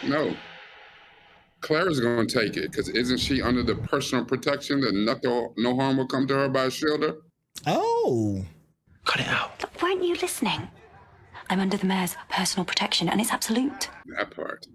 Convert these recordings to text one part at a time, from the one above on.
No. Clara's going to take it because isn't she under the personal protection that no harm will come to her by Ashildr? Oh. Cut it out. Weren't you listening? I'm under the mayor's personal protection and it's absolute. That part.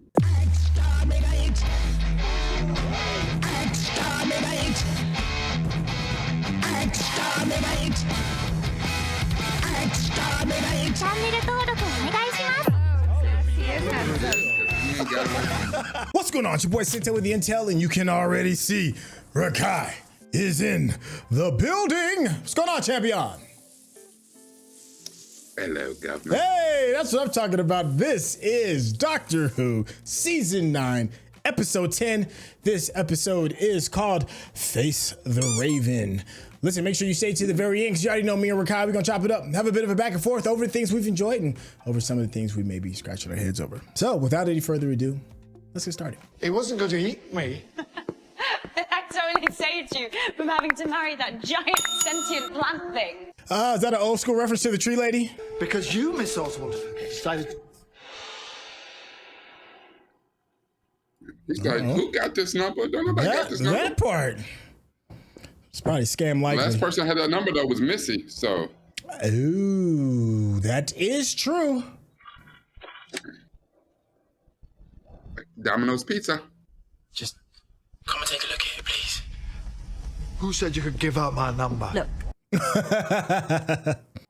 What's going on? It's your boy Sinte with the Intel, and you can already see Rakai is in the building. What's going on, champion? Hello, Governor. Hey, that's what I'm talking about. This is Doctor Who Season 9, Episode 10. This episode is called Face the Raven. Listen, make sure you stay to the very end because you already know me and Rakai. We're going to chop it up and have a bit of a back and forth over the things we've enjoyed and over some of the things we may be scratching our heads over. So, without any further ado, let's get started. He wasn't going to eat me. I totally saved you from having to marry that giant sentient plant thing. Is that an old school reference to the tree lady? Because you, Miss Oswald, decided... He's like, who got this number? Don't nobody got this number. That part. It's probably scam likely. Last person had that number, though, was Missy, so... Ooh, that is true. Domino's Pizza. Just come and take a look at it, please. Who said you could give out my number? Look.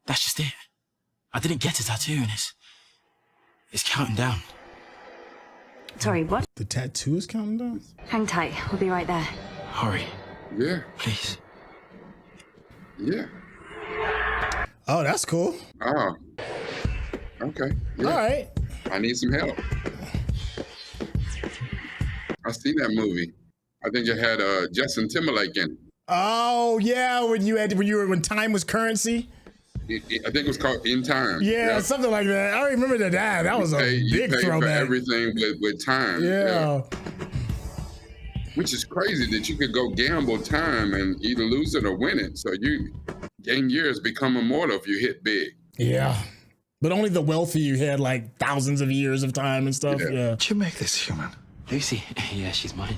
That's just it. I didn't get a tattoo and it's counting down. Sorry, what? The tattoo is counting down? Hang tight. We'll be right there. Hurry, Yeah, please. yeah. Oh, that's cool. Oh. Okay. Yeah. All right. I need some help. I seen that movie. I think it had Justin Timberlake in it. Oh yeah, when time was currency. I think it was called In Time. Yeah, something like that. I remember that. That was a big you pay throwback. for everything with time. Yeah. Which is crazy that you could go gamble time and either lose it or win it. So you gain years, become immortal if you hit big. Yeah. But only the wealthy had like thousands of years of time and stuff. Yeah. Did you make this human? Lucy, yeah, she's mine.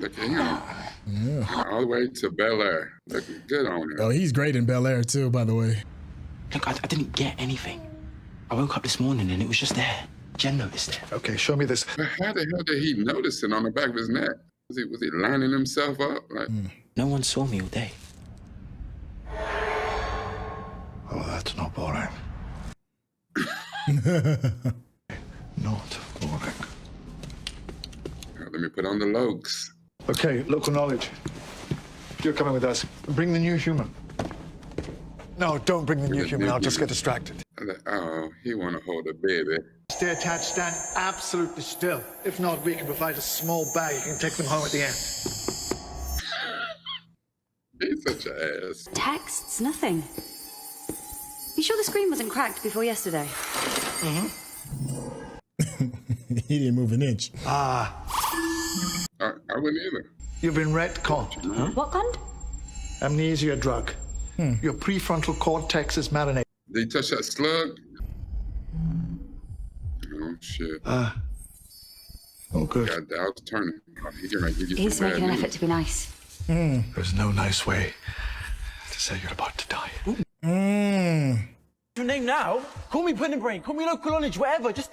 Look at him. Yeah. All the way to Bel Air. Looking good on him. Oh, he's great in Bel Air too, by the way. Look, I didn't get anything. I woke up this morning and it was just there. Jen noticed it. Okay, show me this. But how the hell did he notice it on the back of his neck? Was he lining himself up? Like, No one saw me all day. Oh, that's not boring. Not boring. let me put on the logs. Okay, local knowledge. You're coming with us. Bring the new human. No, don't bring the new human. I'll just get distracted. Oh, he want to hold a baby. Stay attached, stand absolutely still. If not, we can provide a small bag. You can take them home at the end. He's such an ass. Texts, nothing. You sure the screen wasn't cracked before yesterday? Mm-hmm. He didn't move an inch. I wouldn't either. You've been retconned. Huh? What conned? Amnesia drug. Your prefrontal cortex is marinated. Did he touch that slug? Oh, shit. Oh, good. Got Dow's turning. He's making an effort to be nice. There's no nice way to say you're about to die. Your name now? Call me Pudding Brain, call me local knowledge, whatever. Just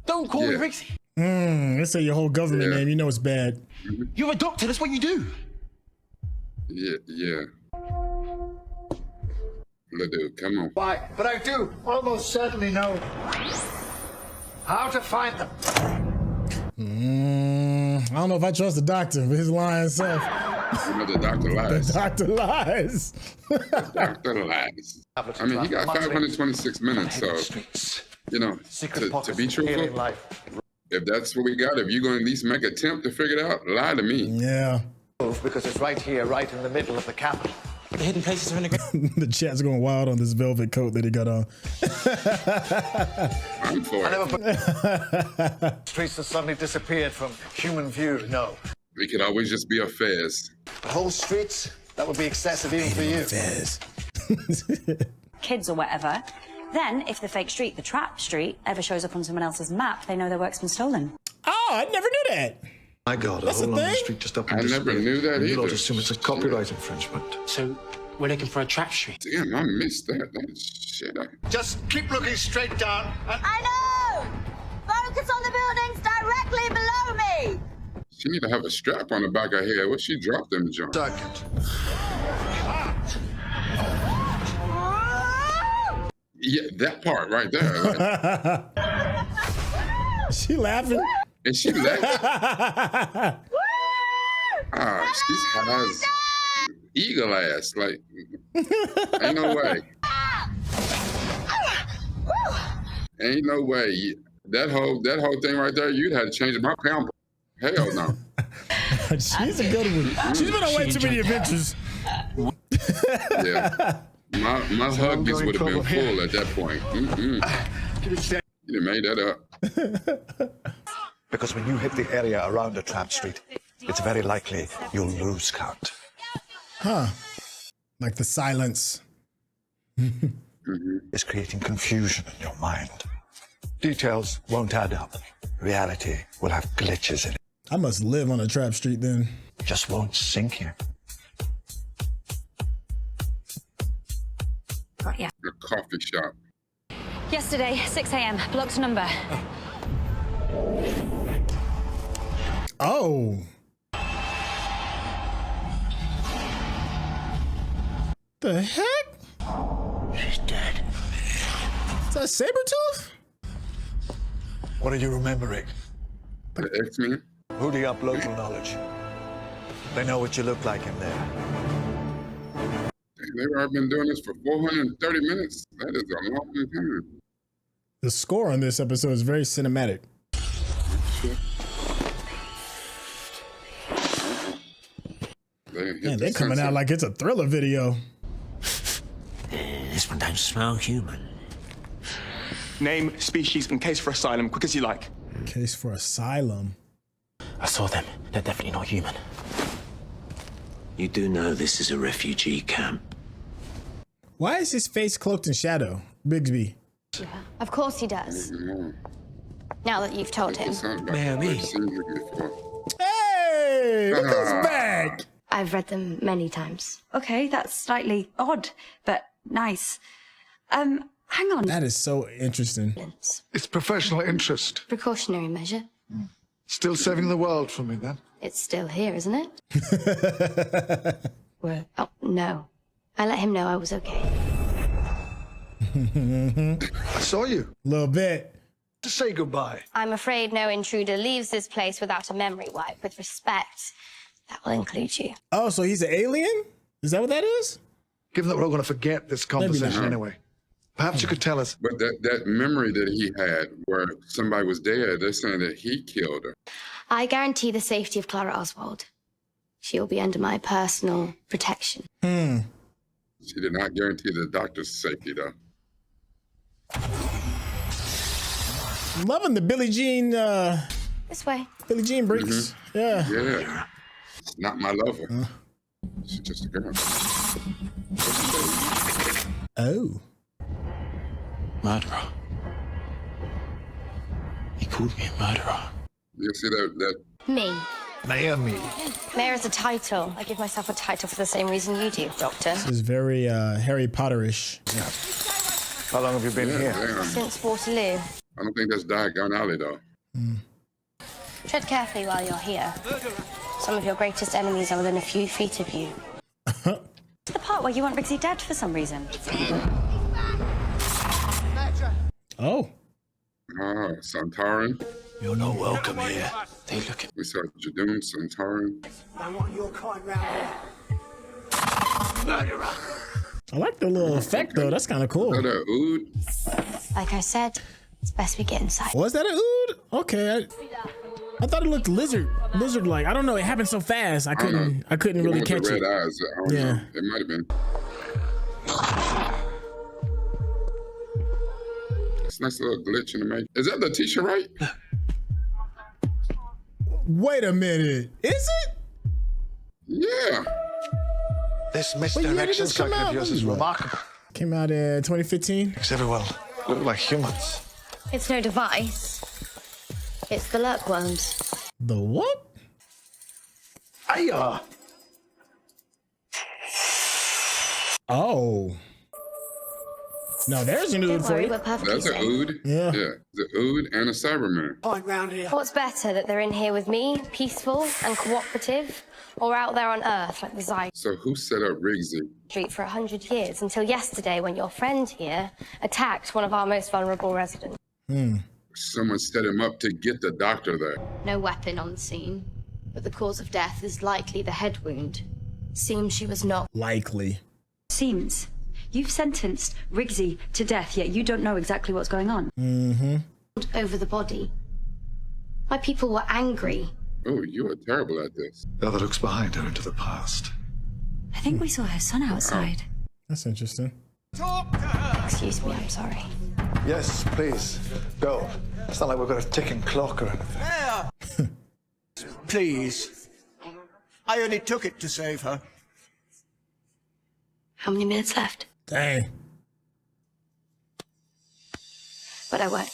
don't call me Rigsy. Let's say your whole government name. You know it's bad. You're a doctor, that's what you do. Yeah. Ledoux, come on. Why? But I do almost certainly know how to find them. I don't know if I trust the doctor, but his lying self. You know the doctor lies. The doctor lies. The doctor lies. I mean, he got 526 minutes, so, you know, to be truthful, if that's what we got, if you're going to at least make an attempt to figure it out, lie to me. Yeah. Because it's right here, right in the middle of the capital. The hidden places are in the ground. The chat's going wild on this velvet coat that he got on. I'm for it. Streets have suddenly disappeared from human view, no. We could always just be a fez. The whole streets, that would be excessive even for you. Fez. Kids or whatever, Then, if the fake street, the trap street, ever shows up on someone else's map, they know their work's been stolen. Oh, I never knew that. My God, That's a hole a on the thing? street just up I never knew that You lot either. assume it's a copyright infringement. So we're looking for a trap street. Damn, I missed that. That shit. Just keep looking straight down and... I know! Focus on the buildings directly below me! She need to have a strap on the back of her head. What she dropped them jump? Circuit. Yeah, that part right there. Like, She laughing. and she left. She has eagle ass. Like, ain't no way. Ain't no way. That whole thing right there, you'd have to change my pamper. Hell no. She's a good one. She's been on way too many adventures. Yeah. My huggies would have been full at that point. You done made that up. Because when you hit the area around a trap street, it's very likely you'll lose count. Huh. Like the silence. It's creating confusion in your mind. Details won't add up. Reality will have glitches in it. I must live on a trap street then. Just won't sink in. Got ya. A coffee shop. Yesterday, 6 a.m., blocked number. Oh. The heck? She's dead. Is that Sabretooth? What are you remembering? The X-Men. Hoodie up local knowledge. They know what you look like in there. They've already been doing this for 430 minutes. That is a long time. The score on this episode is very cinematic. Man, they're coming out like it's a thriller video. This one don't smell human. Name, species, and case for asylum, quick as you like. Case for asylum. I saw them. They're definitely not human. You do know this is a refugee camp. Why is his face cloaked in shadow? Bigsby. Of course he does. Now that you've told him. Naomi. Hey, look who's back. I've read them many times. Okay, that's slightly odd, but nice. Hang on. That is so interesting. It's professional interest. Precautionary measure. Still saving the world for me, then? It's still here, isn't it? Where? Oh, no. I let him know I was okay. I saw you. A little bit. To say goodbye. I'm afraid no intruder leaves this place without a memory wipe. With respect, that will include you. Oh, so he's an alien? Is that what that is? Given that we're all going to forget this conversation anyway, perhaps you could tell us. But that memory that he had where somebody was dead, they're saying that he killed her. I guarantee the safety of Clara Oswald. She will be under my personal protection. She did not guarantee the doctor's safety, though. I'm loving the Billie Jean, This way. Billie Jean bricks. Yeah. Yeah. It's not my lover. She's just a girl. Oh. Murderer. He called me a murderer. You see that Me. Naomi. Mayor is a title. I give myself a title for the same reason you do, Doctor. This is very Harry Potterish. Yeah. How long have you been here? Damn. Since Waterloo. I don't think that's Diagon Alley, though. Tread carefully while you're here. Some of your greatest enemies are within a few feet of you. The part where you want Rigsy dead for some reson. Oh. Ah, Santarin. You're not welcome here. They look at We saw Jadoon, Santarin. I want your kind round here. murderer. I like the little effect though. That's kind of cool. Is that a ood? Like I said, it's best we get inside. Was that an ood? Okay. I thought it looked lizard-like. I don't know. It happened so fast. I couldn't really With catch the it. red eyes. I don't Yeah. know. It might have been. It's a nice little glitch in the make. Is that Letitia, right? Wait a minute. Is it? Yeah. This Well, yeah, misdirection just come circuit out. of yours is remarkable. Came out in 2015. Makes everyone look like humans. It's no device. It's the lurkworms. The what? Hiya! Oh. No, there's an ood Don't for worry, you. we're perfectly That's an safe. ood. Yeah. The ood and a Cyberman. What's better, that they're in here with me, peaceful and cooperative, or out there on Earth like the Zy So who set up Rigsy? Street for 100 years, until yesterday when your friend here attacked one of our most vulnerable residents. Someone set him up to get the doctor there. No weapon on scene, but the cause of death is likely the head wound. Seems she was not Likely. Seems. You've sentenced Rigsy to death, yet you don't know exactly what's going on. over the body. My people were angry. Oh, you are terrible at this. The other looks behind her into the past. I think we saw her son outside. That's interesting. Excuse me, I'm sorry. Yes, please. Go. It's not like we've got a ticking clock or anything. Please. I only took it to save her. How many minutes left? Dang. But I won't.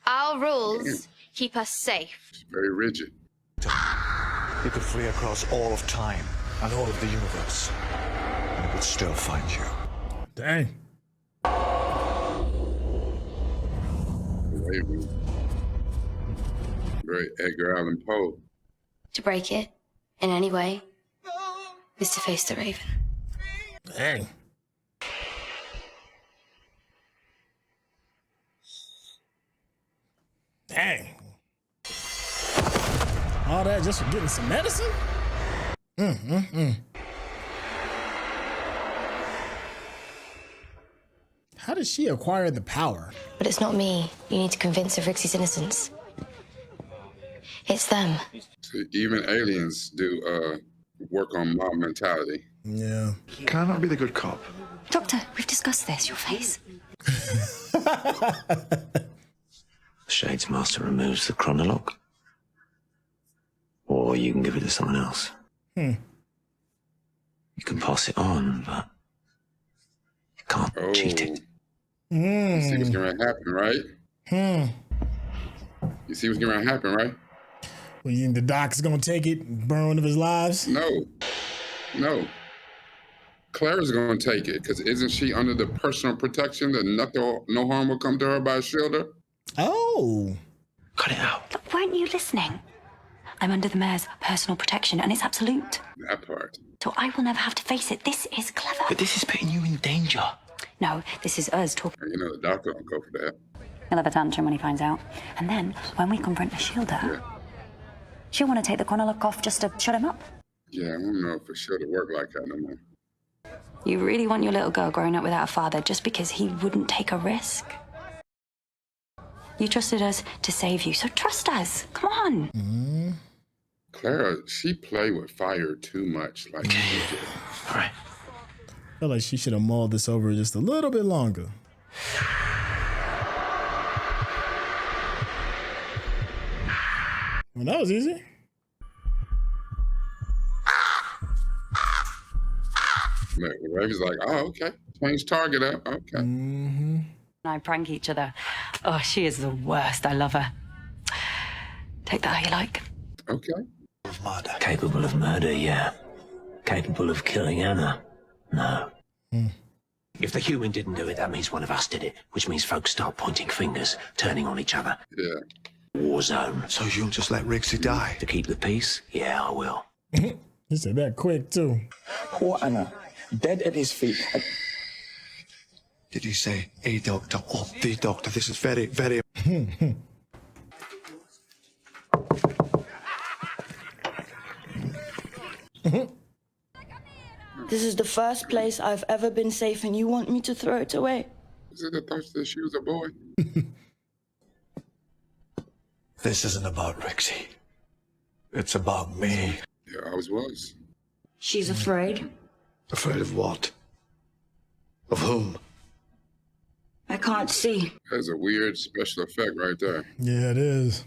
Our rules keep us safe. It's very rigid. You could flee across all of time and all of the universe, and it would still find you. Dang. Very Edgar Allan Poe. To break it, in any way, is to face the Raven. Dang. Dang. All that just for getting some medicine? How did she acquire the power? But it's not me you need to convince of Rigsy's innocence. It's them. So even aliens do work on mob mentality. Yeah. Can I not be the good cop? Doctor, we've discussed this. Your face. The Shades Master removes the Chronolock. Or you can give it to someone else. You can pass it on, but you can't cheat it. You see what's going to happen, right? You see what's going to happen, right? Well, you think the doc's gonna take it and burn one of his lives? No. Clara's going to take it, because isn't she under the personal protection that no harm will come to her by Ashildr? Oh. Cut it out. Look, weren't you listening? I'm under the mayor's personal protection, and it's absolute. That part. So I will never have to face it. This is clever. But this is putting you in danger. No, this is us talking. You know, the doctor don't go for that. He'll have a tantrum when he finds out. And then, when we confront Ashildr, she'll want to take the Chronolock off just to shut him up. Yeah, I don't know if Ashildr work like that no more. You really want your little girl growing up without a father just because he wouldn't take a risk? You trusted us to save you, so trust us. Come on. Clara, she played with fire too much. Like, All right. I feel like she should have mulled this over just a little bit longer. Well, that was easy. Raven's like, oh, okay. Change target up. Okay. I prank each other. Oh, she is the worst. I love her. Take that how you like. Okay. Capable of murder, yeah. Capable of killing Anna, no. If the human didn't do it, that means one of us did it, which means folks start pointing fingers, turning on each other. Yeah. War zone. So you'll just let Rigsy die? To keep the peace? Yeah, I will. He said that quick, too. Poor Anna, dead at his feet. Did he say a doctor or the doctor? This is very, very... This is the first place I've ever been safe, and you want me to throw it away? Is it the thought that she was a boy? This isn't about Rigsy. It's about me. Yeah, I always was. She's afraid. Afraid of what? Of whom? I can't see. That's a weird special effect right there. Yeah, it is.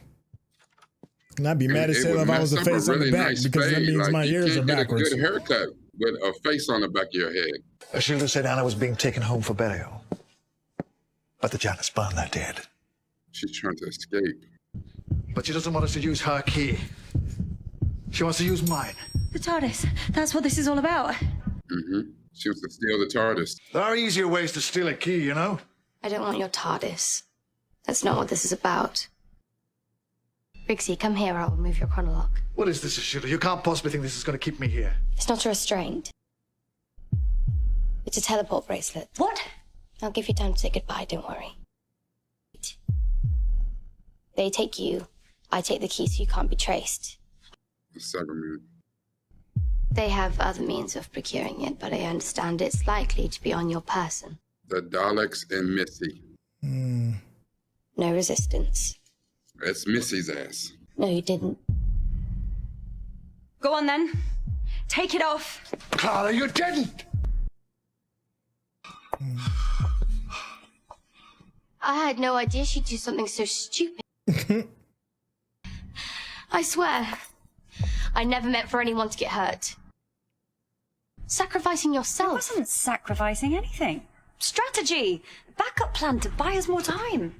And I'd be mad as hell if I was the face on the back because that means my ears are backwards. You can't get a good haircut with a face on the back of your head. Ashildr said Anna was being taken home for burial. But the Janus found her dead. She's trying to escape. But she doesn't want us to use her key. She wants to use mine. The TARDIS. That's what this is all about. Mm-hmm. She wants to steal the TARDIS. There are easier ways to steal a key, you know? I don't want your TARDIS. That's not what this is about. Rigsy, come here, I'll remove your chronolock. What is this, Ashildr? You can't possibly think this is going to keep me here. It's not a restraint. It's a teleport bracelet. What? I'll give you time to say goodbye, don't worry. They take you, I take the key so you can't be traced. The Cyberman. They have other means of procuring it, but I understand it's likely to be on your person. The Daleks and Missy. No resistance. It's Missy's ass. No, you didn't. Go on then. Take it off. Clara, you didn't! I had no idea she'd do something so stupid. I swear, I never meant for anyone to get hurt. Sacrificing I yourself. wasn't sacrificing anything. Strategy. Backup plan to buy us more time.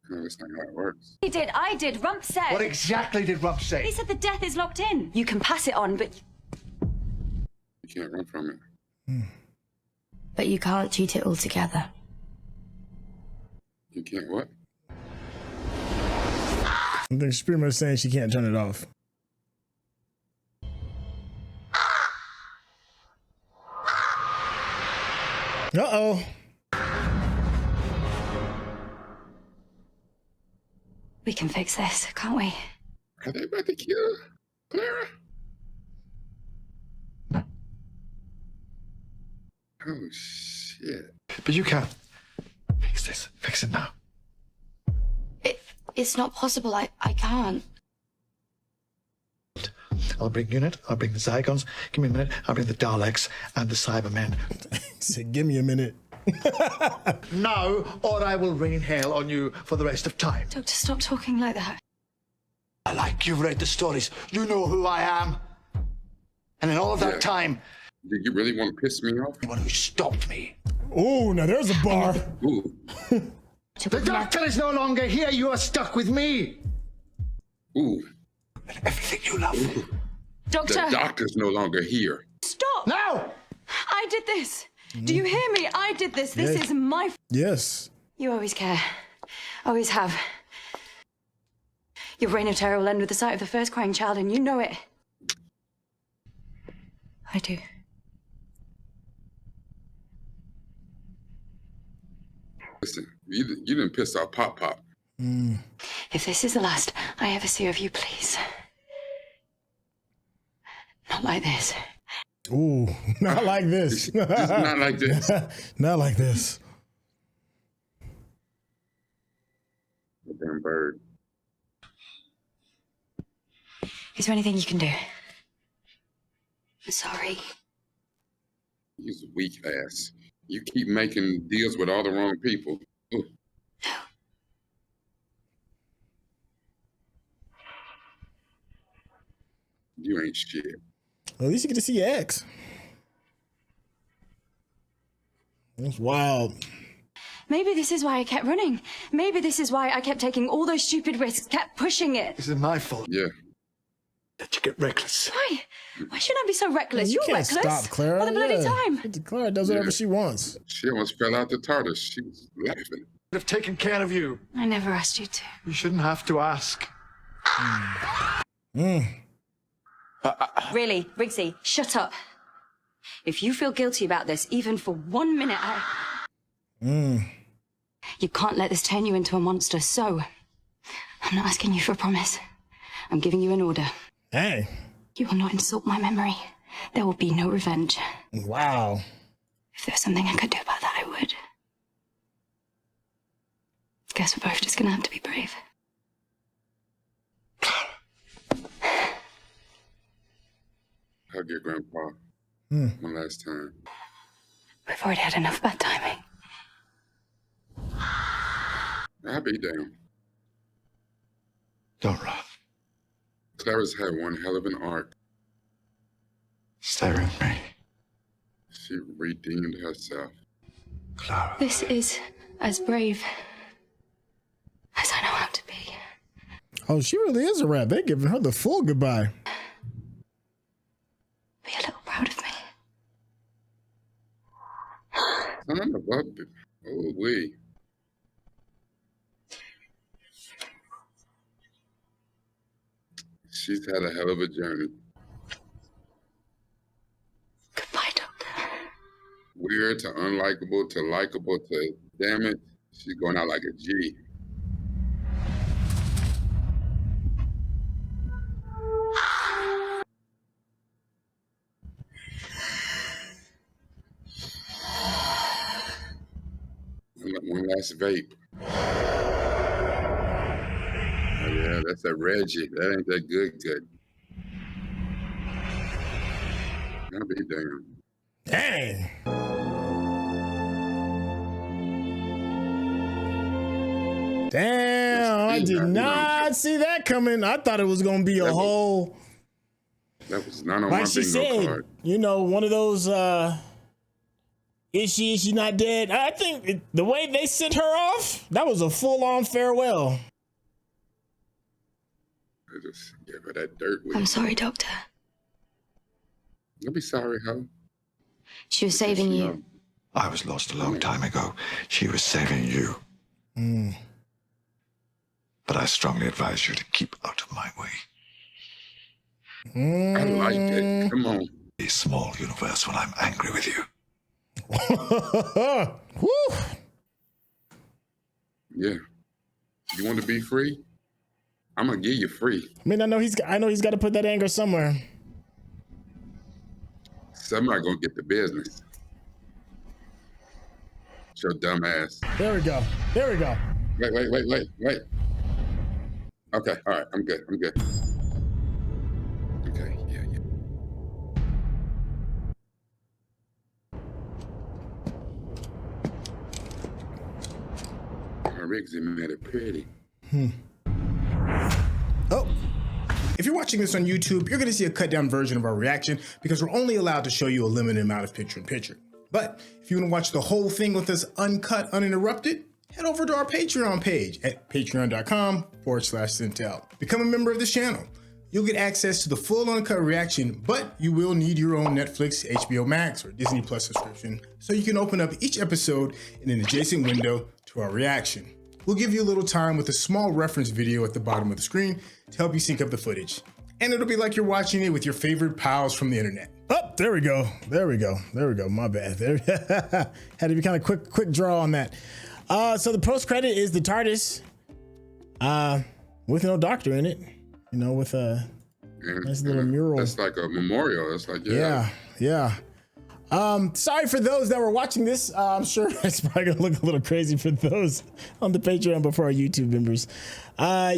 No, that's not how it works. He did, I did, Rump said. What exactly did Rump say? He said the death is locked in. You can pass it on, but... You can't run from it. But you can't cheat it altogether. You can't what? I think she's pretty much saying she can't turn it off. Uh-oh. We can fix this, can't we? Are they about to kill Clara? Oh, shit. But you can. Fix this. Fix it now. It's not possible. I can't. I'll bring Unit, I'll bring the Zygons, give me a minute, I'll bring the Daleks and the Cybermen. Said, give me a minute. No, or I will rain hell on you for the rest of time. Doctor, stop talking like that. Like you've read the stories, you know who I am. And in all of that time... Did you really want to piss me off? The one who stopped me. Oh, now there's a bar. Ooh. The doctor is no longer here, you are stuck with me. Ooh. And everything you love. Ooh. Doctor! The doctor's no longer here. Stop! No! I did this! Do you hear me? I did this. This is my... Yes. You always care. Always have. Your reign of terror will end with the sight of the first crying child, and you know it. I do. Listen, you didn't piss off Pop. If this is the last I ever see of you, please. Not like this. Ooh, not like this. Not like this. Not like this. The damn bird. Is there anything you can do? I'm sorry. He's a weak ass. You keep making deals with all the wrong people. Ooh. You ain't shit. At least you get to see your ex. That's wild. Maybe this is why I kept running. Maybe this is why I kept taking all those stupid risks, kept pushing it. This is my fault. Yeah. That you get reckless. Why? Why should I be so reckless? You You're can't reckless. stop Clara. All the bloody Yeah. time. Clara does whatever she wants. She almost fell out the TARDIS. She was laughing. I'd have taken care of you. I never asked you to. You shouldn't have to ask. Really, Rigsy, shut up. If you feel guilty about this, even for 1 minute, you can't let this turn you into a monster, so I'm not asking you for a promise. I'm giving you an order. Hey. You will not insult my memory. There will be no revenge. Wow. If there was something I could do about that, I would. Guess we're both just gonna have to be brave. Hug your grandpa. One last time. We've already had enough bad timing. I'll be damned. Dora. Clara's had one hell of an arc. Stay with me. She redeemed herself. Clara. This is as brave as I know how to be. Oh, she really is a rat. They're giving her the full goodbye. Be a little proud of me. Son of a bitch. Oh, wait. She's had a hell of a journey. Goodbye, Doctor. Weird to unlikable to likable to damn it. She's going out like a G. One last vape. Oh yeah, that's a Reggie. That ain't that good. I'll be damned. Dang. Damn, I did not see that coming. I thought it was going to be a whole... That was not on like my she bingo said, card. you know, one of those, is she not dead? I think the way they sent her off, that was a full-on farewell. I just gave her that dirt. I'm sorry, Doctor. Don't be sorry, Ho. She was saving you. I was lost a long time ago. She was saving you. But I strongly advise you to keep out of my way. I like it. Come on. A small universe when I'm angry with you. Woo. Yeah. You want to be free? I'm gonna give you free. I mean, I know he's got to put that anger somewhere. Somebody gonna get the business. Your dumb ass. There we go. Wait. Okay, all right, I'm good. Okay, yeah. Rigsy made it pretty. Oh, if you're watching this on YouTube, you're going to see a cut down version of our reaction because we're only allowed to show you a limited amount of picture-in-picture. But if you want to watch the whole thing with us uncut, uninterrupted, head over to our Patreon page at patreon.com/Centel. Become a member of this channel. You'll get access to the full uncut reaction, but you will need your own Netflix, HBO Max, or Disney Plus subscription so you can open up each episode in an adjacent window to our reaction. We'll give you a little time with a small reference video at the bottom of the screen to help you sync up the footage. And it'll be like you're watching it with your favorite pals from the internet. Oh, there we go. My bad. There had to be kind of quick draw on that. So the post credit is the TARDIS with no doctor in it, you know, with a nice little mural. That's like a memorial. It's like, yeah. Sorry for those that were watching this. I'm sure it's probably gonna look a little crazy for those on the Patreon, but for our YouTube members. A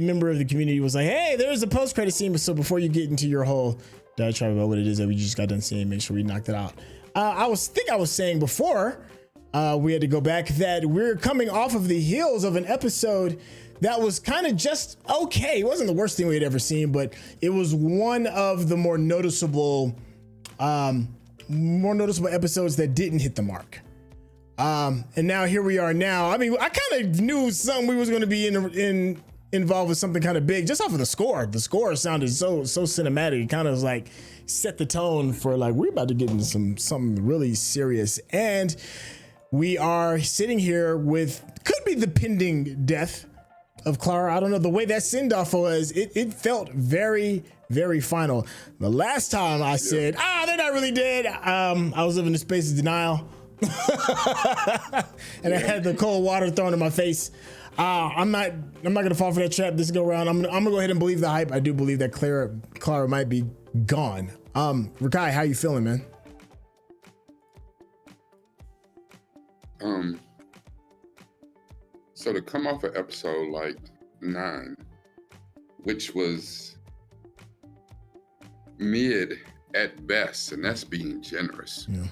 member of the community was like, hey, there's a post-credit scene, so before you get into your whole diatribe about what it is that we just got done seeing, make sure we knocked it out. I was saying before we had to go back that we're coming off of the heels of an episode that was kind of just okay. It wasn't the worst thing we had ever seen, but it was one of the more noticeable episodes that didn't hit the mark. And now here we are now. I mean, I kind of knew we was going to be involved with something kind of big just off of the score. The score sounded so cinematic. It kind of was like set the tone for like, we're about to get into something really serious. And we are sitting here with, could be the pending death of Clara. I don't know. The way that send-off was, it felt very, very final. The last time I said, they're not really dead, I was living in a space of denial. And I had the cold water thrown in my face. I'm not gonna fall for that trap this go around. I'm gonna go ahead and believe the hype. I do believe that Clara might be gone. Rakai, how you feeling, man? So to come off an episode like 9, which was mid at best, and that's being generous. Yeah.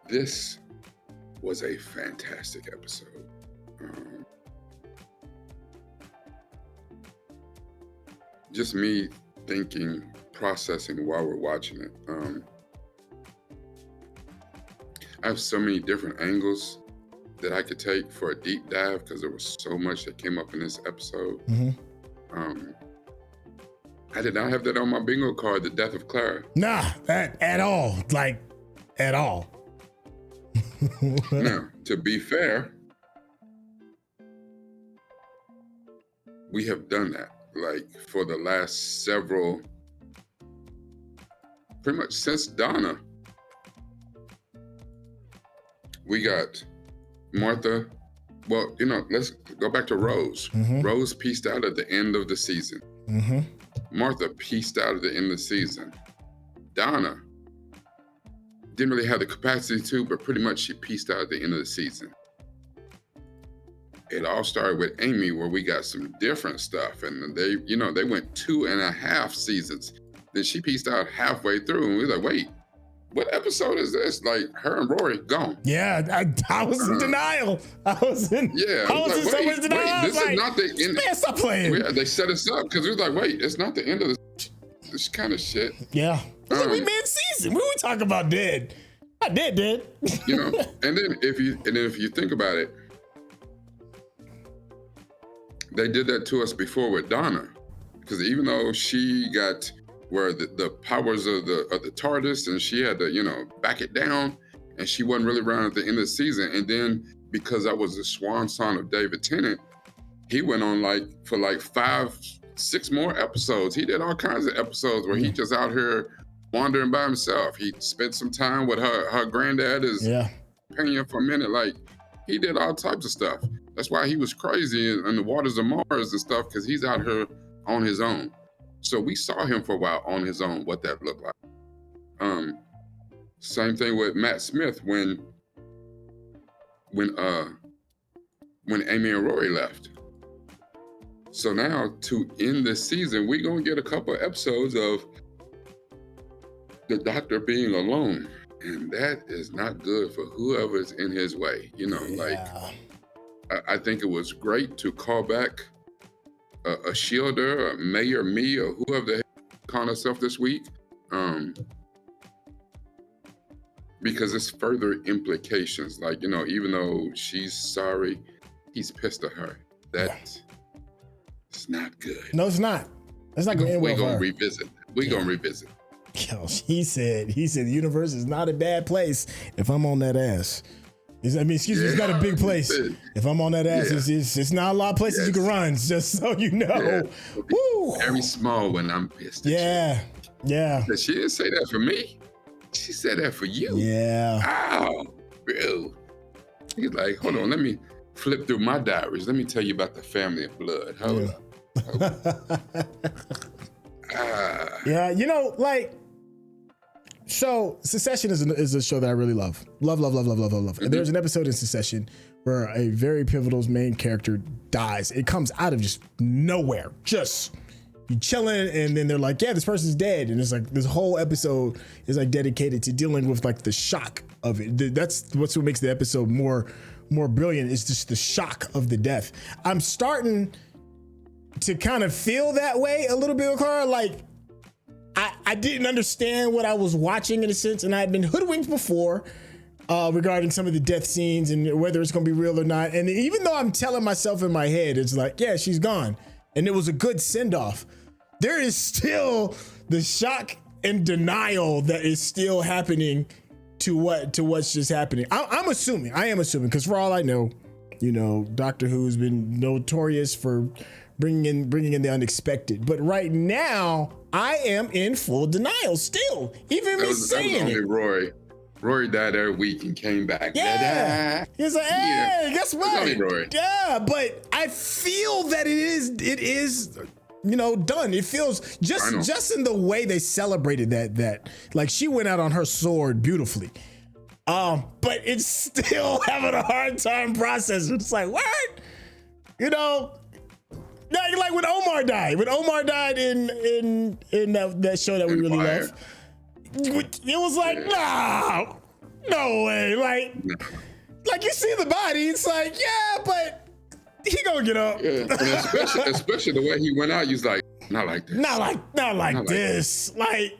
This was a fantastic episode. Just me thinking processing while we're watching it. I have so many different angles that I could take for a deep dive because there was so much that came up in this episode. I did not have that on my bingo card, the death of Clara. Nah, that at all. Like, at all. Now, to be fair, we have done that. Like, for the last several, pretty much since Donna, we got Martha. Well, you know, let's go back to Rose. Rose pieced out at the end of the season. Martha pieced out at the end of the season. Donna didn't really have the capacity to, but pretty much she pieced out at the end of the season. It all started with Amy, where we got some different stuff, and they went 2.5 seasons. Then she pieced out halfway through, and we were like, wait, what episode is this? Like, her and Rory gone. Yeah, I was in denial. I was in so much denial. This is not the end. Man, stop playing. Yeah, they set us up because we were like, wait, it's not the end of this kind of shit. Yeah. We mid-season. What are we talking about dead? Not dead. You know, and then if you think about it, they did that to us before with Donna, because even though she got where the powers of the TARDIS, and she had to, you know, back it down, and she wasn't really around at the end of the season. And then because that was the swan song of David Tennant, he went on for 5-6 more episodes. He did all kinds of episodes where he just out here wandering by himself. He spent some time with her granddad as companion for a minute. Like, he did all types of stuff. That's why he was crazy in the waters of Mars and stuff, because he's out here on his own. So we saw him for a while on his own, what that looked like. Same thing with Matt Smith when Amy and Rory left. So now to end this season, we're gonna get a couple of episodes of the Doctor being alone. And that is not good for whoever's in his way. You know, I think it was great to call back Ashildr, or Mayor Me, or whoever the hell calling herself this week, because it's further implications. Like, you know, even though she's sorry, he's pissed at her. That's not good. No, it's not. It's not going to end well. We're going to revisit. We're going to revisit. Yo, he said the universe is not a bad place if I'm on that ass. It's not a big place. If I'm on that ass, it's not a lot of places you can run, just so you know. Woo. Very small when I'm pissed at you. Yeah. But she didn't say that for me. She said that for you. Yeah. Ow, bro. He's like, hold on, let me flip through my diaries. Let me tell you about the family of blood. Hold up. Yeah, you know, like, so Succession is a show that I really love. Love. And there's an episode in Succession where a very pivotal main character dies. It comes out of just nowhere. Just you chilling, and then they're like, yeah, this person's dead. And it's like this whole episode is like dedicated to dealing with like the shock of it. That's what makes the episode more brilliant, is just the shock of the death. I'm starting to kind of feel that way a little bit, Clara. Like, I didn't understand what I was watching in a sense, and I had been hoodwinked before regarding some of the death scenes and whether it's going to be real or not. And even though I'm telling myself in my head, it's like, yeah, she's gone, and it was a good send-off, there is still the shock and denial that is still happening to what's just happening. I am assuming, because for all I know, you know, Doctor Who's been notorious for bringing in the unexpected. But right now, I am in full denial still. Even me saying it. Rory. Rory died every week and came back. Yeah. He's like, hey, guess what? It's only Rory. Yeah, but I feel that it is, you know, done. It feels just in the way they celebrated that like she went out on her sword beautifully. But it's still having a hard time processing. It's like, what? You know, like when Omar died. When Omar died in that show that we really love, it was like, no way. Like you see the body, it's like, yeah, but he gonna get up. Yeah, and especially the way he went out, he's like, Not like this. Not like this. Like,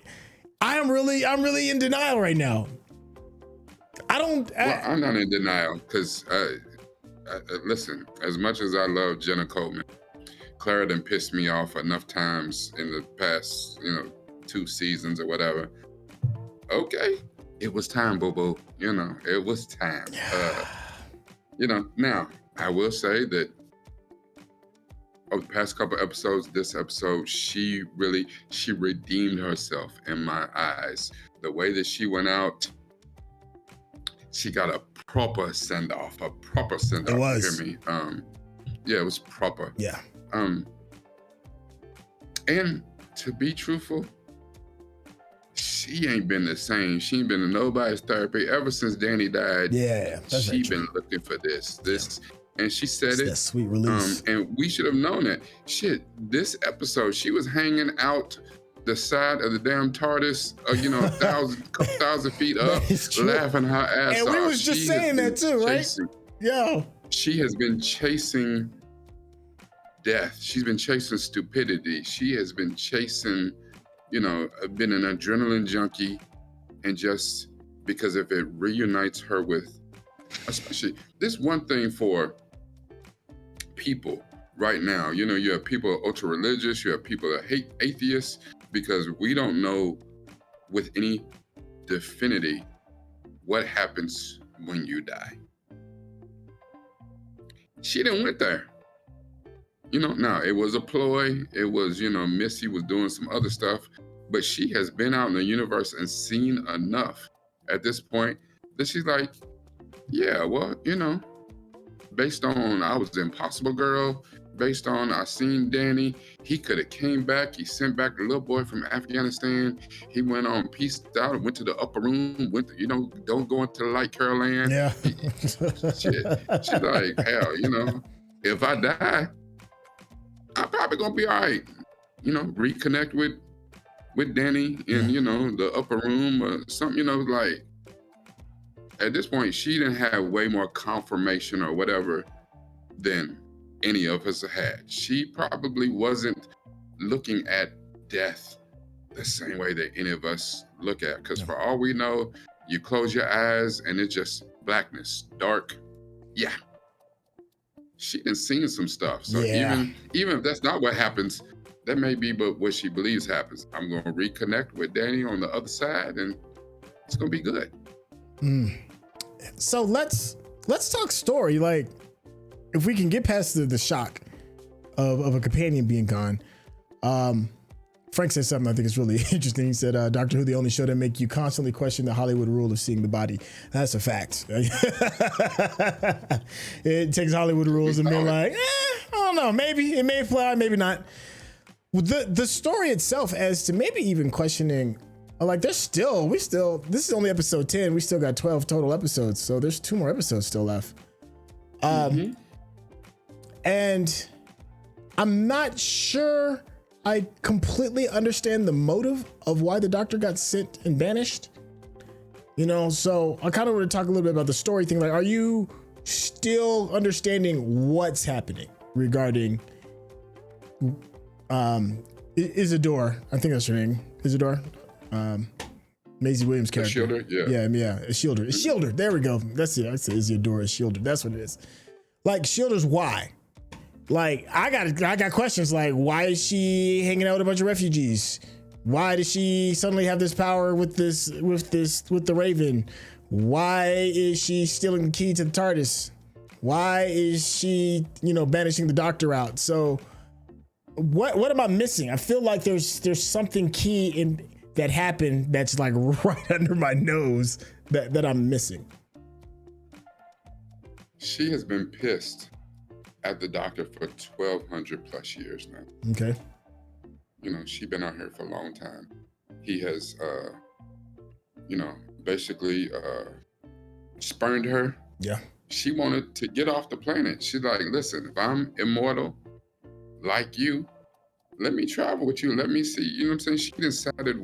I'm really in denial right now. I'm not in denial because, listen, as much as I love Jenna Coleman, Clara done pissed me off enough times in the past, 2 seasons or whatever. Okay, it was time, boo-boo. It was time. Now, I will say that over the past couple episodes, this episode, she redeemed herself in my eyes. The way that she went out, she got a proper send-off. It was. You hear me? Yeah, it was proper. Yeah. And to be truthful, she ain't been the same. She ain't been in nobody's therapy ever since Danny died. Yeah, she been looking for this, and she said it. That sweet release. And we should have known that. Shit, this episode, she was hanging out the side of the damn TARDIS, couple thousand feet up, laughing her ass off. And we was just saying that too, right? Yo. She has been chasing death. She's been chasing stupidity. She has been chasing, been an adrenaline junkie, and just because if it reunites her with, especially this one thing for people right now, you have people ultra religious, you have people that hate atheists, because we don't know with any definity what happens when you die. She didn't went there. Now it was a ploy. It was, Missy was doing some other stuff, but she has been out in the universe and seen enough at this point that she's like, yeah, well, based on I was the Impossible Girl, based on I seen Danny, he could have came back. He sent back the little boy from Afghanistan. He went on, peaced out, and went to the upper room, don't go into the light, Caroline. Yeah. Shit. She's like, hell, if I die, I'm probably gonna be all right. Reconnect with Danny in, the upper room or something, like at this point, she didn't have way more confirmation or whatever than any of us had. She probably wasn't looking at death the same way that any of us look at, because for all we know, you close your eyes and it's just blackness, dark. Yeah. She done seen some stuff. So even if that's not what happens, that may be but what she believes happens. I'm going to reconnect with Danny on the other side and it's going to be good. So let's talk story. Like, if we can get past the shock of a companion being gone. Frank said something I think is really interesting. He said, Doctor Who, the only show that make you constantly question the Hollywood rule of seeing the body. That's a fact. It takes Hollywood rules and being like, I don't know, maybe it may apply, maybe not. The story itself, as to maybe even questioning, like this is only episode 10. We still got 12 total episodes. So there's 2 more episodes still left. And I'm not sure I completely understand the motive of why the doctor got sent and banished. So I kind of want to talk a little bit about the story thing. Like, are you still understanding what's happening regarding Isidore? I think that's her name. Isidore. Maisie Williams' character. Ashildr, yeah. Ashildr. Ashildr. There we go. That's it. I say Isidore Ashildr. That's what it is. Like, Ashildr's why? Like, I got questions like, why is she hanging out with a bunch of refugees? Why does she suddenly have this power with the Raven? Why is she stealing the key to the TARDIS? Why is she, banishing the doctor out? So what am I missing? I feel like there's something key in that happened that's like right under my nose that I'm missing. She has been pissed at the doctor for 1,200 plus years now. Okay. She's been out here for a long time. He has, basically spurned her. Yeah. She wanted to get off the planet. She's like, listen, if I'm immortal like you, let me travel with you. Let me see. You know what I'm saying? She decided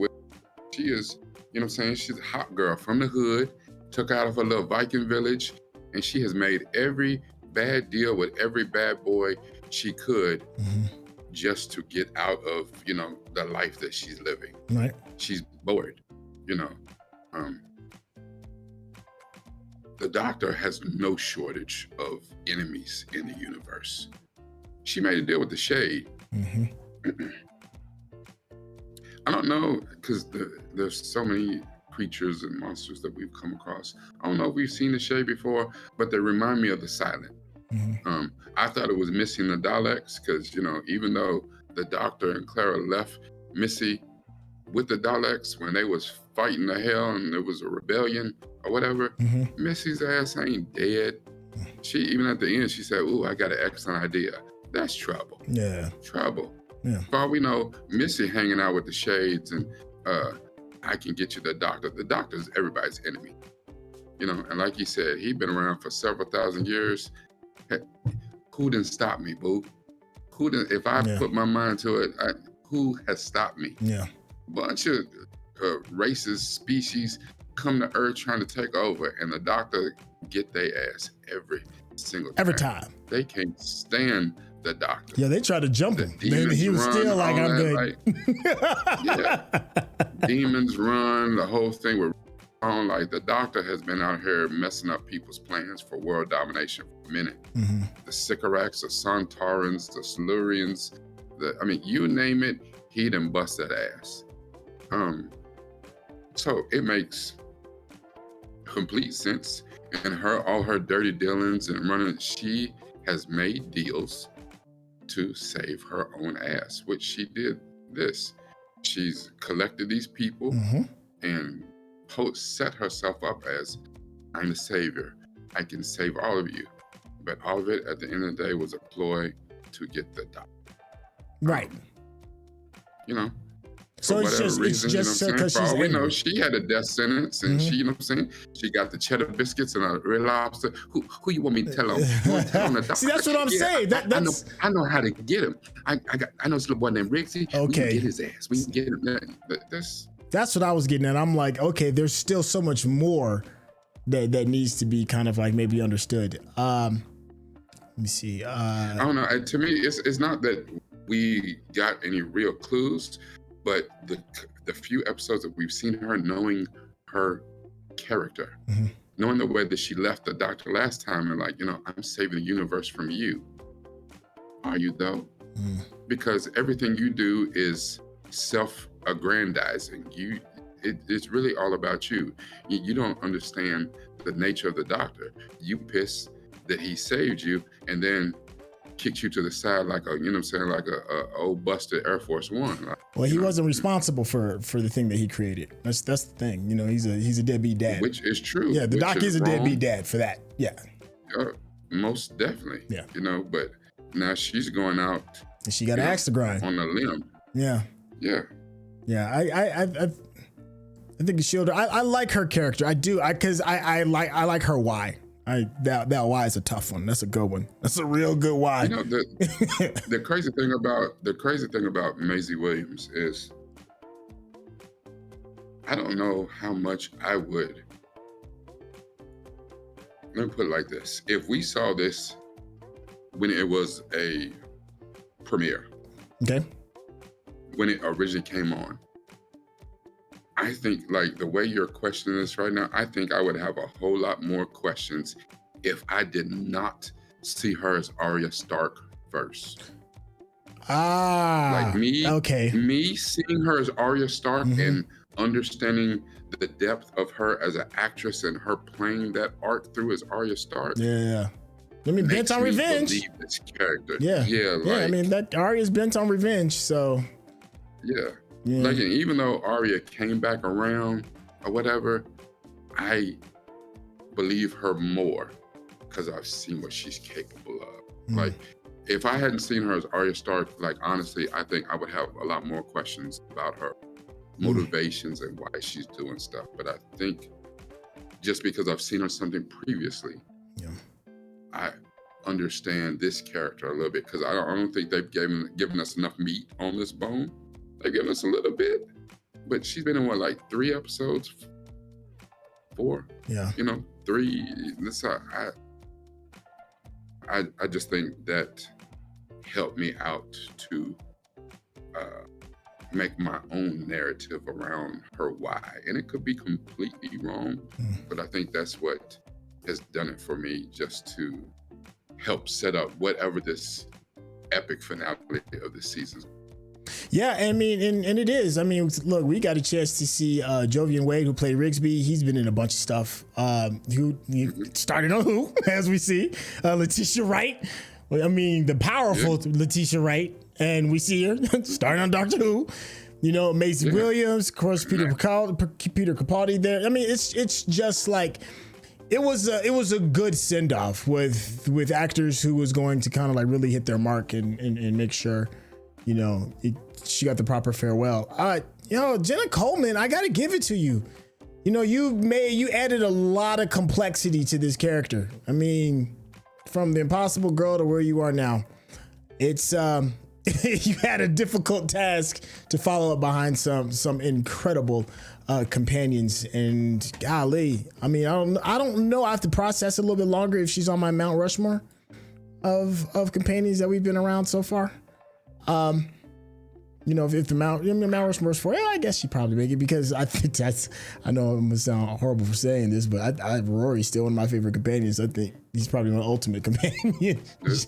she is, she's a hot girl from the hood, took out of her little Viking village, and she has made every bad deal with every bad boy she could just to get out of, the life that she's living. Right. She's bored, The Doctor has no shortage of enemies in the universe. She made a deal with the Shade. I don't know, because there's so many creatures and monsters that we've come across. I don't know if we've seen the Shade before, but they remind me of the Silent. I thought it was missing the Daleks, because, even though the Doctor and Clara left Missy with the Daleks when they was fighting the hell and there was a rebellion or whatever, Missy's ass ain't dead. She, even at the end, she said, "Ooh, I got an excellent idea." That's trouble. Yeah. Trouble. Yeah. For all we know, Missy hanging out with the Shades and I can get you the Doctor. The Doctor's everybody's enemy. And like you said, he'd been around for several thousand years. Hey, who didn't stop me, boo? If I put my mind to it, who has stopped me? Yeah. Bunch of races, species come to Earth trying to take over, and the Doctor get their ass every single time. They can't stand the Doctor. Yeah, they tried to jump him. Then he was still like, "I'm good." Demons run, the whole thing with like the Doctor has been out here messing up people's plans for world domination for a minute. The Sycorax, the Centaurans, the Silurians, you name it, he done bust that ass. So it makes complete sense. And all her dirty dealings and running, she has made deals to save her own ass, which she did this. She's collected these people and set herself up as, "I'm the savior. I can save all of you." But all of it at the end of the day was a ploy to get the Doctor. Right. So it's just because for all we know, angry. she had a death sentence, and she, she got the cheddar biscuits and a red lobster. Who you want me to tell on? See, that's what I'm saying. I know how to get him. I know this little boy named Rigsy. Okay. We can get his ass. We can get him. That's what I was getting at. I'm like, okay, there's still so much more that needs to be kind of like maybe understood. Let me see. I don't know. To me, it's not that we got any real clues, but the few episodes that we've seen her, knowing her character, knowing the way that she left the Doctor last time, and I'm saving the universe from you. Are you though? Because everything you do is self-aggrandizing. It's really all about you. You don't understand the nature of the Doctor. You pissed that he saved you and then kicked you to the side like a old busted Air Force One. Well, he wasn't responsible for the thing that he created. That's the thing. He's a deadbeat dad. Which is true. Yeah, the Doc is a deadbeat dad for that. Yeah. Most definitely. Yeah. But now she's going out. And she got an axe to grind. On a limb. Yeah. Yeah. Yeah. I think Ashildr, I like her character. I do. Because I like her why. That why is a tough one. That's a good one. That's a real good why. The crazy thing about Maisie Williams is I don't know how much I would. Let me put it like this. If we saw this when it was a premiere. Okay. When it originally came on. I think the way you're questioning this right now, I think I would have a whole lot more questions if I did not see her as Arya Stark first. Me seeing her as Arya Stark and understanding the depth of her as an actress and her playing that arc through as Arya Stark. Yeah. I mean, bent on revenge. Believe this character. Yeah. I mean, that Arya's bent on revenge, so. Yeah. Even though Arya came back around or whatever, I believe her more because I've seen what she's capable of. If I hadn't seen her as Arya Stark, honestly, I think I would have a lot more questions about her motivations and why she's doing stuff. But I think just because I've seen her something previously, I understand this character a little bit because I don't think they've given us enough meat on this bone. They've given us a little bit, but she's been in 3 episodes? 4? Yeah. 3. I just think that helped me out to make my own narrative around her why. And it could be completely wrong, but I think that's what has done it for me, just to help set up whatever this epic finale of the season. Yeah, I mean, and it is. I mean, look, we got a chance to see Jovian Wade, who played Rigsby. He's been in a bunch of stuff. Who started on Who, as we see. Letitia Wright. I mean, the powerful Letitia Wright. And we see her starting on Doctor Who. You know, Maisie Williams, of course, Peter Capaldi there. I mean, it's just like, it was a good send off with actors who was going to kind of like really hit their mark and make sure, you know, she got the proper farewell. You know, Jenna Coleman, I gotta give it to you. You know, you added a lot of complexity to this character. I mean, from the Impossible Girl to where you are now, it's you had a difficult task to follow up behind some incredible companions, and golly, I mean, I don't know. I have to process a little bit longer if she's on my Mount Rushmore of companions that we've been around so far. You know, if the Mount Rushmore's for, I guess she probably make it, because I think I know it must sound horrible for saying this, but Rory's still one of my favorite companions. I think he's probably my ultimate companion. That's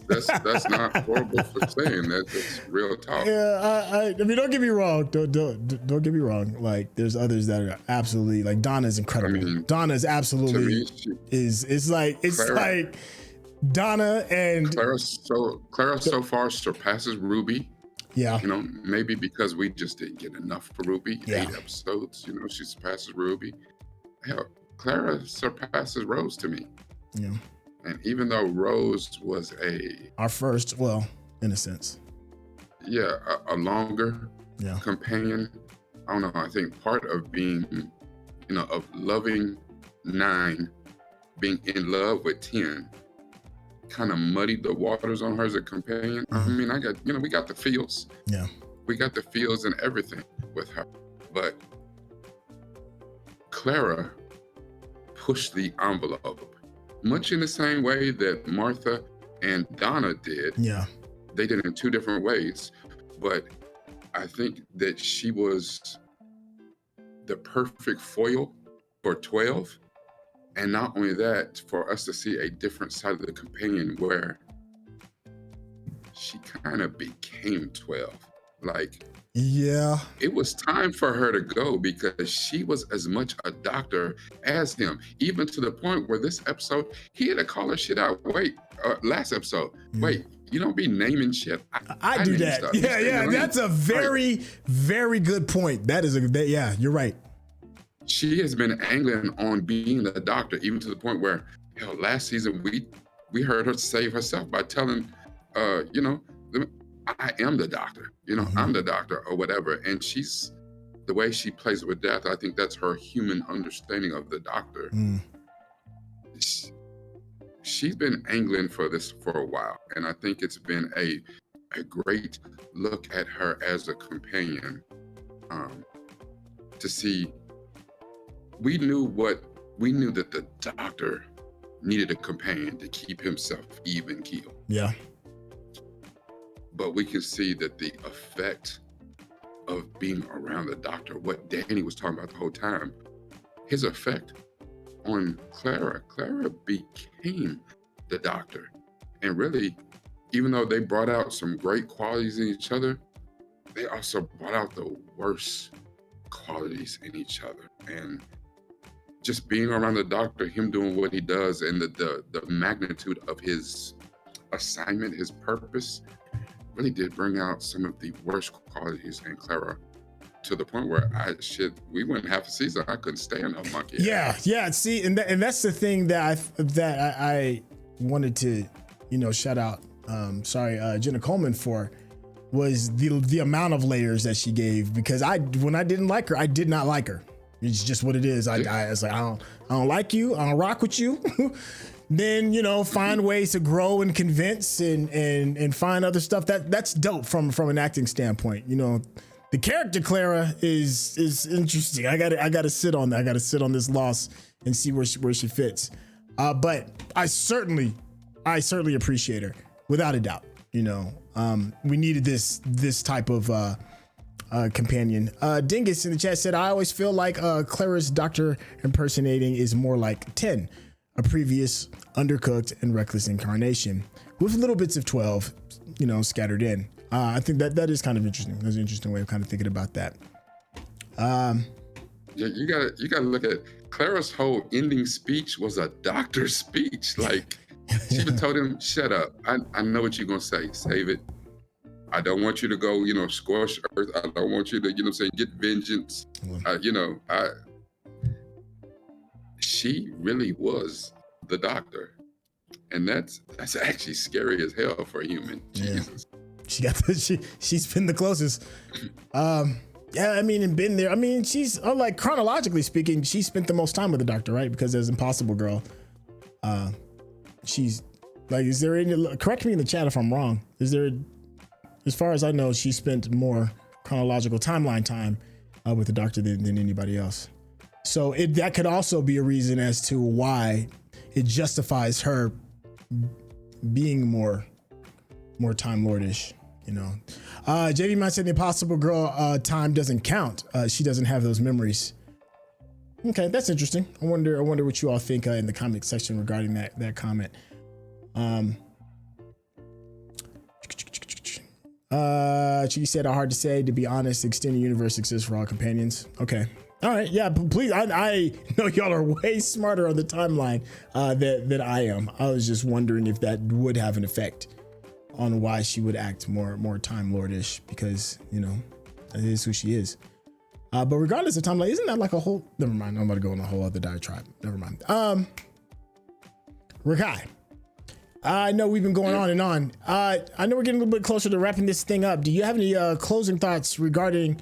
not horrible for saying that. That's real talk. Yeah, I mean, don't get me wrong. Don't get me wrong. Like, there's others that are absolutely, like, Donna's incredible. I mean, Donna's absolutely is like Donna and Clara so far surpasses Ruby. Yeah. You know, maybe because we just didn't get enough for Ruby. 8 episodes, you know, she surpasses Ruby. Hell, Clara surpasses Rose to me. Yeah. And even though Rose was our first, well, in a sense. Yeah, a longer companion. I don't know. I think part of being, you know, of loving 9, being in love with 10, kind of muddied the waters on her as a companion. I mean, we got the feels. Yeah. We got the feels and everything with her. But Clara pushed the envelope, much in the same way that Martha and Donna did. Yeah. They did it in 2 different ways. But I think that she was the perfect foil for 12. And not only that, for us to see a different side of the companion where she kind of became 12. Like, yeah, it was time for her to go, because she was as much a doctor as him, even to the point where this episode, he had to call her shit out. Wait, last episode, wait, you don't be naming shit. I do that. Stuff. Yeah, that's a very, very good point. That is yeah, you're right. She has been angling on being the doctor, even to the point where, hell, last season we heard her save herself by telling, you know, I am the doctor. You know, I'm the doctor or whatever. And the way she plays with death, I think that's her human understanding of the doctor. She's been angling for this for a while, and I think it's been a great look at her as a companion, to see. We knew that the doctor needed a companion to keep himself even keel. Yeah. But we can see that the effect of being around the doctor, what Danny was talking about the whole time, his effect on Clara became the doctor. And really, even though they brought out some great qualities in each other, they also brought out the worst qualities in each other. And just being around the doctor, him doing what he does, and the magnitude of his assignment, his purpose, really did bring out some of the worst qualities in Clara, to the point where we went half a season, I couldn't stand her monkey. Yeah. See, and that's the thing that I wanted to, you know, shout out. Jenna Coleman for, was the amount of layers that she gave, because when I didn't like her, I did not like her. It's just what it is. I was like, I don't like you. I don't rock with you. Then, you know, find ways to grow and convince and find other stuff. That's dope from an acting standpoint. You know, the character Clara is interesting. I gotta sit on that. I gotta sit on this loss and see where she fits. But I certainly appreciate her, without a doubt. You know, we needed this type of companion. Dingus in the chat said, I always feel like Clara's doctor impersonating is more like 10, a previous undercooked and reckless incarnation with little bits of 12, scattered in. I think that is kind of interesting. That's an interesting way of kind of thinking about that. You gotta look at Clara's whole ending speech was a doctor's speech. Like she even told him, "Shut up. I know what you're gonna say. Save it. I don't want you to go, scorch earth. I don't want you to, get vengeance. She really was the doctor, and that's actually scary as hell for a human. Jesus. She's been the closest. Yeah, and been there. She's like chronologically speaking, she spent the most time with the doctor, right? Because there's Impossible Girl. She's like, is there any? Correct me in the chat if I'm wrong. Is there? As far as I know, she spent more chronological timeline time with the doctor than anybody else. So that could also be a reason as to why it justifies her being more Time Lordish. JV might say the Impossible Girl time doesn't count. She doesn't have those memories. Okay, that's interesting. I wonder what you all think in the comment section regarding that comment. She said, hard to say. To be honest, extended universe exists for all companions. Okay. All right. Yeah, please. I know y'all are way smarter on the timeline than I am. I was just wondering if that would have an effect on why she would act more Time Lordish, because that is who she is. But regardless of timeline, isn't that like a whole? Never mind. I'm about to go on a whole other diatribe. Never mind. Rakai, I know we've been going on and on. I know we're getting a little bit closer to wrapping this thing up. Do you have any closing thoughts regarding,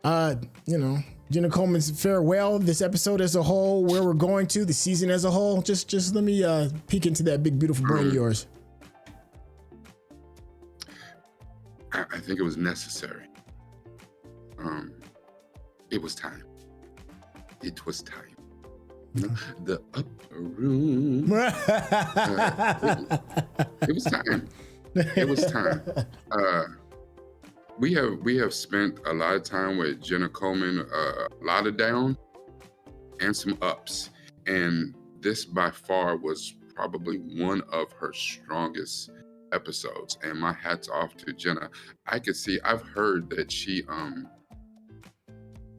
Jenna Coleman's farewell, this episode as a whole, where we're going to, the season as a whole? Just let me peek into that big, beautiful brain of yours. I think it was necessary. It was time. It was time. The upper room. It was time. It was time. We have spent a lot of time with Jenna Coleman, a lot of down and some ups, and this by far was probably one of her strongest episodes. And my hat's off to Jenna. I've heard that she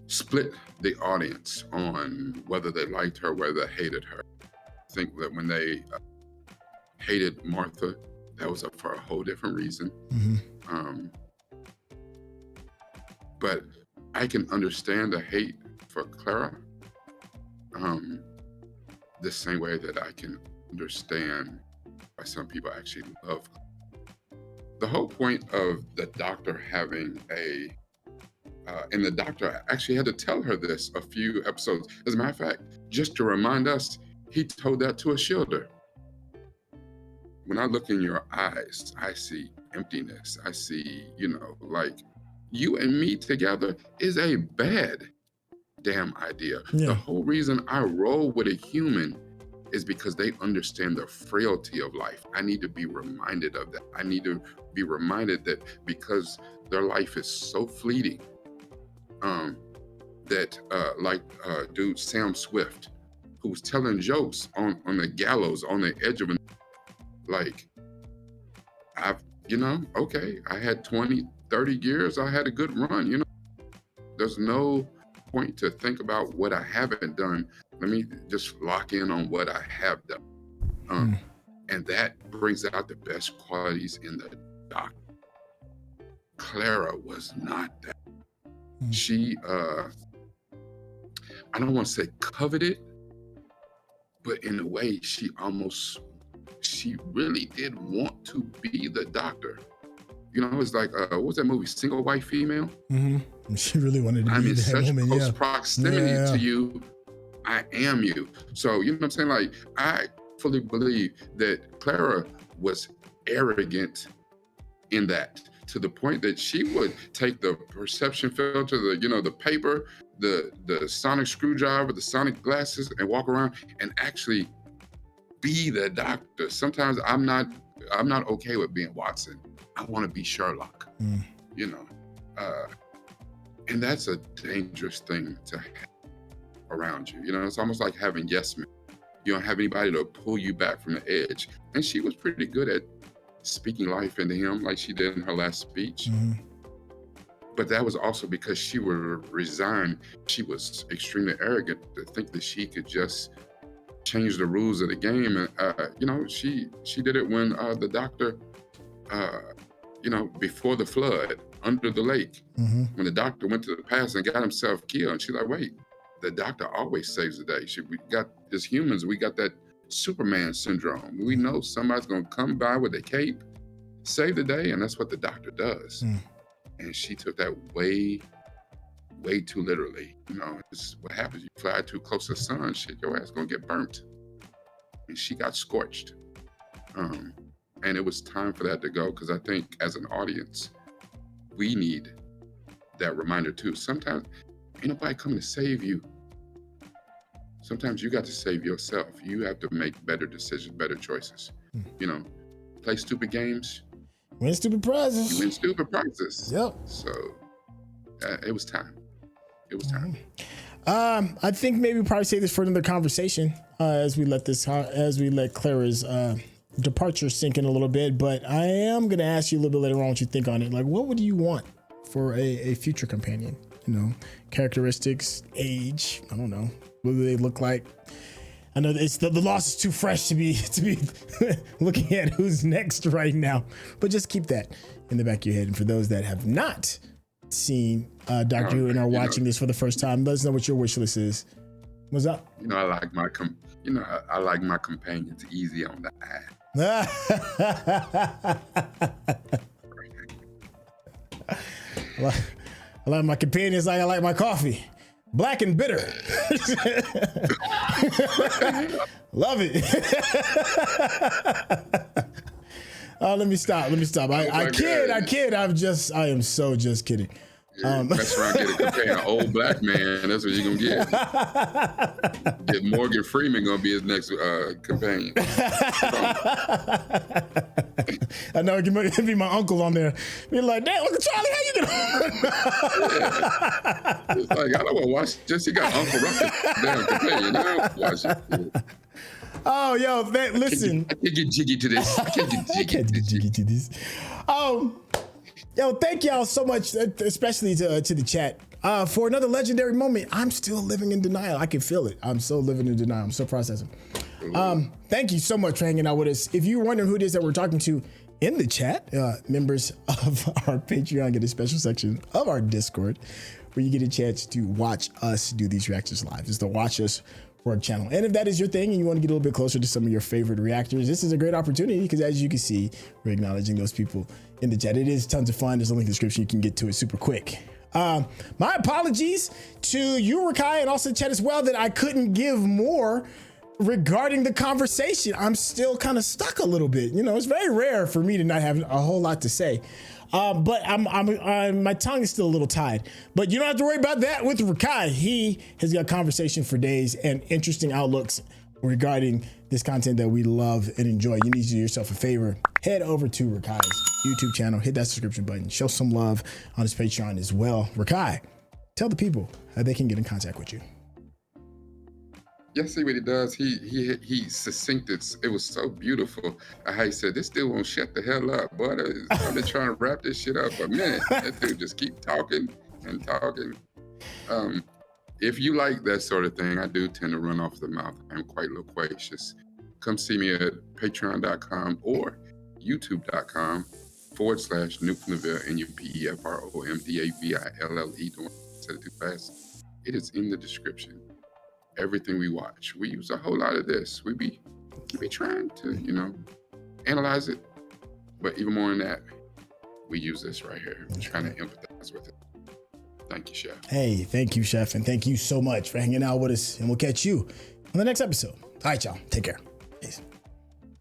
split the audience on whether they liked her, whether they hated her. I think that when they hated Martha, that was for a whole different reason. Mm-hmm. But I can understand the hate for Clara the same way that I can understand why some people actually love her. The whole point of the doctor having and the doctor actually had to tell her this a few episodes. As a matter of fact, just to remind us, he told that to Ashildr. When I look in your eyes, I see emptiness. I see, like you and me together is a bad damn idea. Yeah. The whole reason I roll with a human is because they understand the frailty of life. I need to be reminded of that. I need to be reminded that because their life is so fleeting, dude Sam Swift, who was telling jokes on the gallows on the edge of I had 20, 30 years, I had a good run, There's no point to think about what I haven't done. Let me just lock in on what I have done. And that brings out the best qualities in the doctor. Clara was not that. She, I don't want to say coveted, but in a way she really did want to be the doctor. It's like, what was that movie, Single White Female? Mm-hmm. She really wanted to be in that such woman, close proximity to you. I am you. So, you know what I'm saying? Like, I fully believe that Clara was arrogant in that, to the point that she would take the perception filter, the paper, the sonic screwdriver, the sonic glasses, and walk around and actually be the doctor. Sometimes I'm not okay with being Watson. I want to be Sherlock. And that's a dangerous thing to have around you. You know, it's almost like having yes men. You don't have anybody to pull you back from the edge. And she was pretty good at speaking life into him, like she did in her last speech. Mm-hmm. But that was also because she was resigned. She was extremely arrogant to think that she could just change the rules of the game. And, you know, she did it when the doctor, you know, before the flood, under the lake, Mm-hmm. when the doctor went to the past and got himself killed. And she's like, wait, the doctor always saves the day. We got, as humans, we got that Superman syndrome. We know somebody's going to come by with a cape, save the day, and that's what the doctor does. Mm. And she took that way too literally. You know, it's what happens. You fly too close to the sun, shit, your ass gonna get burnt. And she got scorched. And it was time for that to go, because I think as an audience, we need that reminder too. Sometimes ain't nobody coming to save you. Sometimes you got to save yourself. You have to make better decisions, better choices. You know, play stupid games. Win stupid prizes. You win stupid prizes. Yep. So it was time. It was time. I think maybe we'll probably save this for another conversation as we let Clara's departure sink in a little bit. But I am gonna ask you a little bit later on what you think on it. Like, what would you want for a future companion? You know, characteristics, age. I don't know. What do they look like? I know it's the loss is too fresh to be looking at who's next right now, but just keep that in the back of your head. And for those that have not seen Doctor Who and are watching this for the first time, let us know what your wish list is. What's up? You know, I like my companions easy on the eye. I like my companions like I like my coffee. Black and bitter. Love it. Oh, let me stop. I kid. I am so just kidding. Yeah, mess around, get a companion, an old black man. That's what you're gonna get. Get Morgan Freeman gonna be his next companion. I know it can be my uncle on there. Be like, damn, Uncle Charlie, how you doing? Yeah. It's like, I don't want to watch. Just you got Uncle Ruffin, damn companion. I don't watch it. Yeah. Oh, yo, man, listen. I can't get jiggy to this. I can't get jiggy to this. Yo, thank y'all so much, especially to the chat, for another legendary moment. I'm still living in denial. I can feel it. I'm so living in denial. I'm so processing. Thank you so much for hanging out with us. If you're wondering who it is that we're talking to in the chat, members of our Patreon get a special section of our Discord where you get a chance to watch us do these reactions live. Just to watch us work channel. And if that is your thing and you want to get a little bit closer to some of your favorite reactors, this is a great opportunity because as you can see, we're acknowledging those people in the chat. It is tons of fun. There's a link in the description. You can get to it super quick. My apologies to you, Rakai, and also the chat as well that I couldn't give more regarding the conversation. I'm still kind of stuck a little bit. You know, it's very rare for me to not have a whole lot to say. But my tongue is still a little tied. But you don't have to worry about that with Rakai. He has got conversation for days and interesting outlooks regarding this content that we love and enjoy. You need to do yourself a favor. Head over to Rakai's YouTube channel. Hit that subscription button. Show some love on his Patreon as well. Rakai, tell the people how they can get in contact with you. Yeah, see what he does. He succinct it. It was so beautiful. How he said, "This dude won't shut the hell up, boy. I've been trying to wrap this shit up for a minute." That dude just keep talking and talking. If you like that sort of thing, I do tend to run off the mouth. I'm quite loquacious. Come see me at patreon.com or youtube.com/Newfromdeville, NUPEFROMDAVILLE. Don't say it too fast. It is in the description. Everything we watch, we use a whole lot of this. We be trying to, you know, analyze it, but even more than that, we use this right here. We're trying to empathize with it. Thank you, Chef. Hey, thank you, Chef, and thank you so much for hanging out with us. And we'll catch you on the next episode. All right, y'all. Take care. Peace.